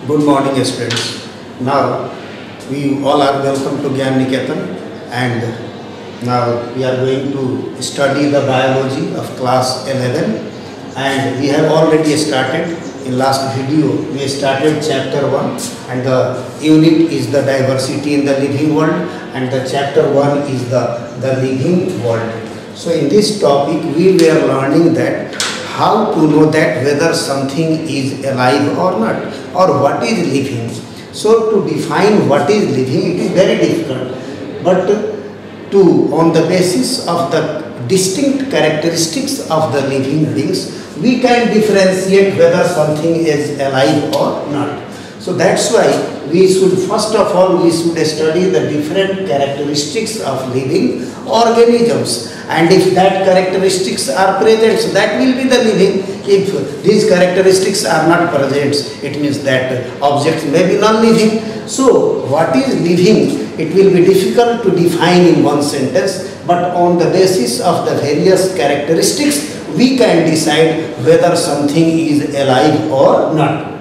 Good morning, students. Now we all are welcome to Gyan Niketan, and now we are going to study the biology of class 11, and we have already started. In last video we started chapter 1, and the unit is the diversity in the living world, and the chapter 1 is the living world. So in this topic we were learning that how to know that whether something is alive or not, or what is living. So to define what is living, it is very difficult, but on the basis of the distinct characteristics of the living beings, we can differentiate whether something is alive or not. So that's why we should first of all study the different characteristics of living organisms, and if that characteristics are present, so that will be the living. If these characteristics are not present, it means that objects may be non-living. So what is living, it will be difficult to define in one sentence, but on the basis of the various characteristics we can decide whether something is alive or not.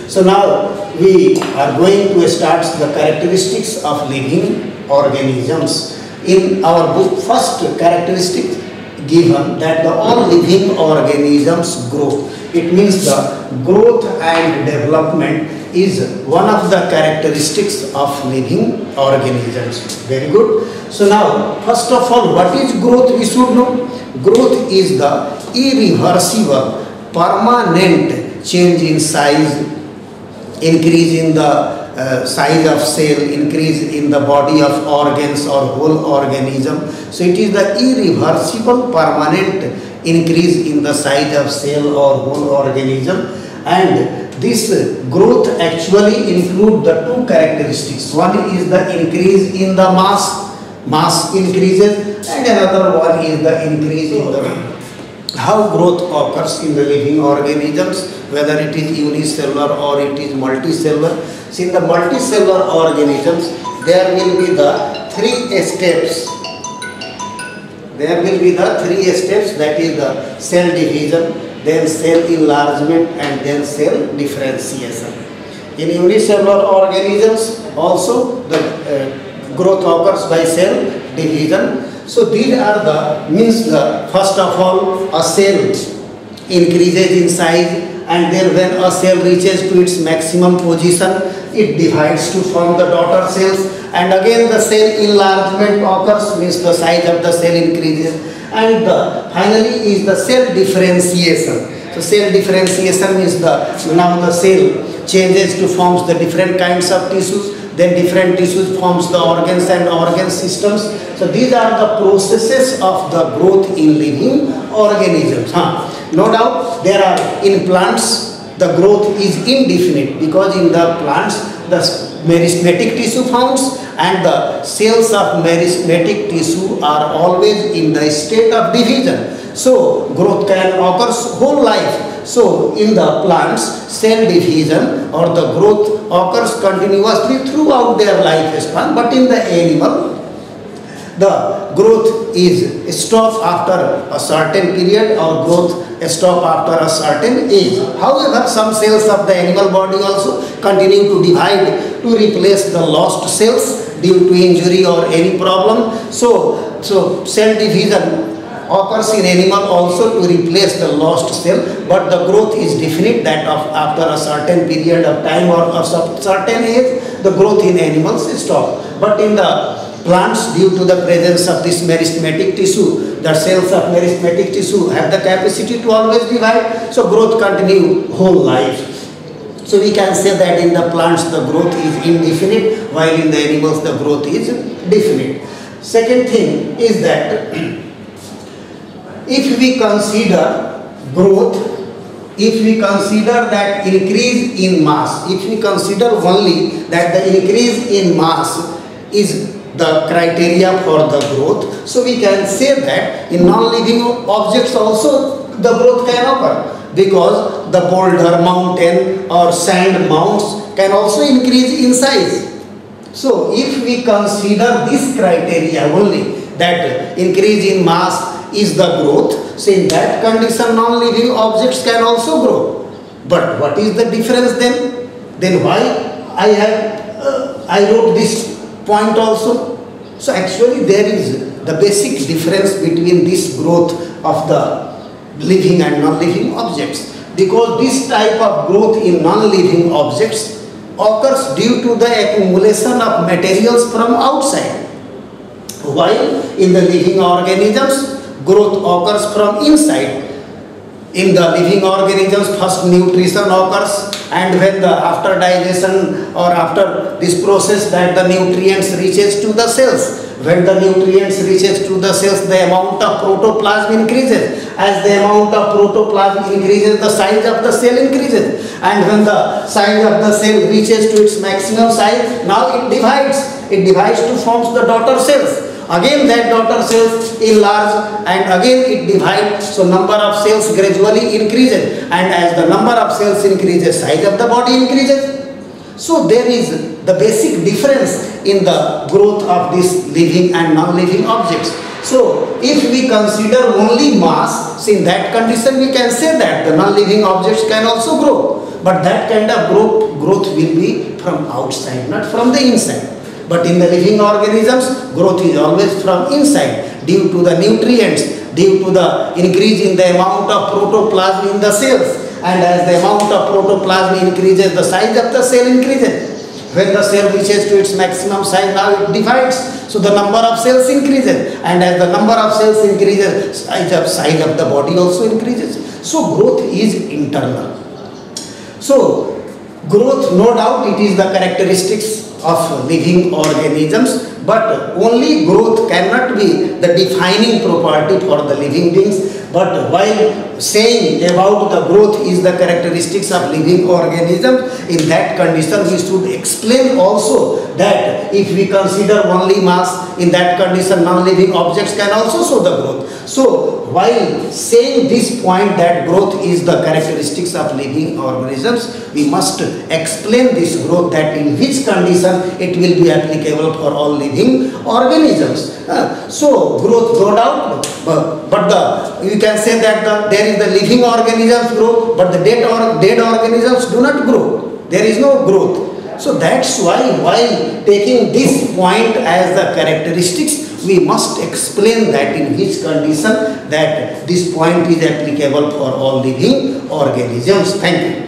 So now we are going to start the characteristics of living organisms. In our book, first characteristic given that all living organisms grow. It means the growth and development is one of the characteristics of living organisms. Very good. So now, first of all, what is growth we should know. Growth is the irreversible, permanent change in size, increase in the size of cell, increase in the body of organs or whole organism. So it is the irreversible, permanent increase in the size of cell or whole organism, and this growth actually include the two characteristics. One is the increase in the mass increases, and another one is the increase in the how growth occurs in the living organisms, whether it is unicellular or it is multicellular. So in the multicellular organisms, there will be the three steps. There will be the three steps, that is the cell division, then cell enlargement, and then cell differentiation. In unicellular organisms also the growth occurs by cell division. So these are the first of all, a cell increases in size, and then when a cell reaches to its maximum position, it divides to form the daughter cells, and again the cell enlargement occurs, means the size of the cell increases, and finally is the cell differentiation. So cell differentiation means now the cell changes to forms the different kinds of tissues, then different tissues forms the organs and organ systems. So these are the processes of the growth in living organisms. No doubt there are, in plants the growth is indefinite, because in the plants the meristematic tissue forms, and the cells of meristematic tissue are always in the state of division. So growth can occur whole life. So in the plants, cell division or the growth occurs continuously throughout their lifespan, but in the animal, the growth is stopped after a certain period, or growth stop after a certain age. However, some cells of the animal body also continue to divide to replace the lost cells due to injury or any problem. So cell division occurs in animal also to replace the lost cell, but the growth is definite, that after a certain period of time or a certain age, the growth in animals is stopped. But in the plants, due to the presence of this meristematic tissue, the cells of meristematic tissue have the capacity to always divide, so growth continue whole life. So we can say that in the plants the growth is indefinite, while in the animals the growth is definite. Second thing is that if we consider growth, if we consider that increase in mass, if we consider only that the increase in mass is the criteria for the growth, so we can say that in non-living objects also the growth can occur, because the boulder, mountain or sand mounds can also increase in size. So if we consider this criteria only, that increase in mass is the growth, so in that condition non-living objects can also grow. But what is the difference then? Then why I wrote this point also? So actually there is the basic difference between this growth of the living and non-living objects, because this type of growth in non-living objects occurs due to the accumulation of materials from outside, while in the living organisms growth occurs from inside. In the living organisms, first nutrition occurs, and when after digestion or after this process that the nutrients reaches to the cells. When the nutrients reaches to the cells, the amount of protoplasm increases. As the amount of protoplasm increases, the size of the cell increases. And when the size of the cell reaches to its maximum size, now it divides. It divides to form the daughter cells. Again that daughter cells enlarge and again it divides, so number of cells gradually increases, and as the number of cells increases, size of the body increases. So there is the basic difference in the growth of these living and non-living objects. So if we consider only mass, in that condition we can say that the non-living objects can also grow, but that kind of growth will be from outside, not from the inside. But in the living organisms, growth is always from inside due to the nutrients, due to the increase in the amount of protoplasm in the cells. And as the amount of protoplasm increases, the size of the cell increases. When the cell reaches to its maximum size, now it divides. So the number of cells increases. And as the number of cells increases, size of the body also increases. So growth is internal. So growth, no doubt, it is the characteristics of living organisms, but only growth cannot be the defining property for the living beings. But while saying about the growth is the characteristics of living organisms, in that condition we should explain also that if we consider only mass, in that condition non-living objects can also show the growth. So while saying this point that growth is the characteristics of living organisms, we must explain this growth, that in which condition it will be applicable for all living organisms. So growth, no doubt, but you can say that there is the living organisms grow, but the dead organisms do not grow. There is no growth. So that's why while taking this point as the characteristics, we must explain that in which condition that this point is applicable for all living organisms. Thank you.